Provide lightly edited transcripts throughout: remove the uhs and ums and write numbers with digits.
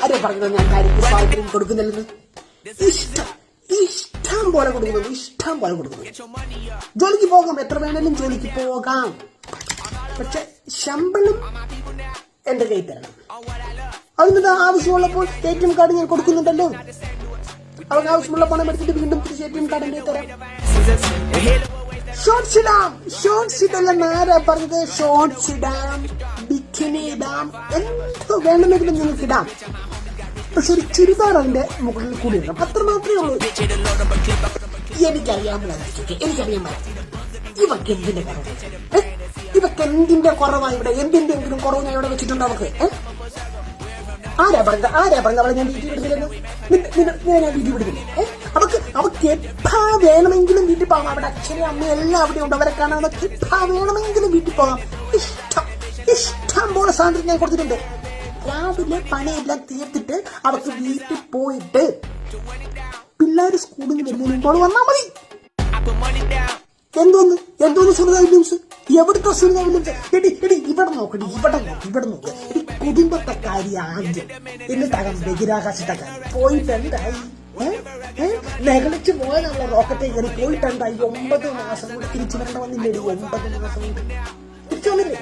ആരെ പറഞ്ഞത് ഞാൻ കാര്യത്തിൽ സ്വാതന്ത്ര്യം കൊടുക്കുന്നില്ലെന്ന്? ഇഷ്ടം പോലെ കൊടുക്കുന്നു. ജോലിക്ക് പോകാം, എത്ര വേണേലും ജോലിക്ക് പോകാം. പക്ഷെ ശമ്പളം എന്റെ കയ്യിൽ തരണം. അതിന് ആവശ്യമുള്ളപ്പോൾ ATM കാർഡ് ഞാൻ കൊടുക്കുന്നുണ്ടല്ലോ. അവർക്ക് ആവശ്യമുള്ള പണം എടുത്തിട്ട് വീണ്ടും തിരിച്ച് ATM കാർഡ് എന്റെ തരാം. ഷോർട്സ് ഇടല്ലെന്ന് ആരാ പറഞ്ഞത്? ഷോർട്സ് ഇടാം, ബിക്കിനി ഇടാം, എന്തോ വേണമെങ്കിലും നിങ്ങൾക്ക് ഇടാം. പക്ഷെ ഒരു ചുരിദാർ അതിന്റെ മുകളിൽ കൂടി ഇടാം, അത്ര മാത്രമേ ഉള്ളൂ. എനിക്കറിയാൻ ഇവക്ക് എന്തിന്റെ കുറവ്? ഇവക്ക് എന്തിന്റെ കുറവാണ് ഇവിടെ? എന്തിന്റെങ്കിലും കുറവ് ഞാൻ ഇവിടെ വെച്ചിട്ടുണ്ട് അവർക്ക്? ആരാ പറഞ്ഞത് അവളെ ഞാൻ വീട്ടിൽ വിടുന്നില്ലെന്ന്? ഞാൻ വീട്ടിൽ വിടുന്നില്ല. അവക്ക് എപ്പാ വേണമെങ്കിലും വീട്ടിൽ പോകാം. അവിടെ അച്ഛനും അമ്മയും എല്ലാം അവിടെ ഉണ്ട്. അവരെ കാണാൻ അവർക്ക് എപ്പാ വേണമെങ്കിലും വീട്ടിൽ പോകാം. ഇഷ്ടം പോലെ സ്വാതന്ത്ര്യം ഞാൻ കൊടുത്തിട്ടുണ്ട്. രാവിലെ പണിയെല്ലാം തീർത്തിട്ട് അവർക്ക് വീട്ടിൽ പോയിട്ട് പിള്ളേര് സ്കൂളിൽ നിന്ന് വരുന്നതിന് മുമ്പോട് വന്നാൽ മതി. എന്തോന്ന് സുനിത വില്യംസ്? എവിടുത്തെ സുനിത വില്യംസ്? ഇവിടെ നോക്കടി, ഇവിടെ നോക്ക്. കുടുംബത്തെ കാര്യം ആദ്യം, എന്നിട്ടാകാം ബഹിരാകാശത്തെ കാര്യം. പോയിട്ട് എന്തായി? നെകളിച്ച് പോയതാണല്ലോ റോക്കറ്റ് കയറി. പോയിട്ട് എന്തായി? 9 മാസം കൂടെ തിരിച്ചു വരേണ്ട വന്നില്ലേ? 9 മാസം കൊണ്ട് തിരിച്ചു വന്നില്ലേ?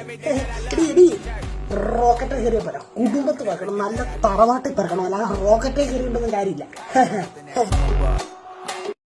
റോക്കറ്റ് കയറിയ പോരാ, കുടുംബത്ത് പറക്കണം, നല്ല തറവാട്ടിൽ പറക്കണം. അല്ലാതെ റോക്കറ്റ് കയറിയുണ്ടെന്നും കാര്യമില്ല.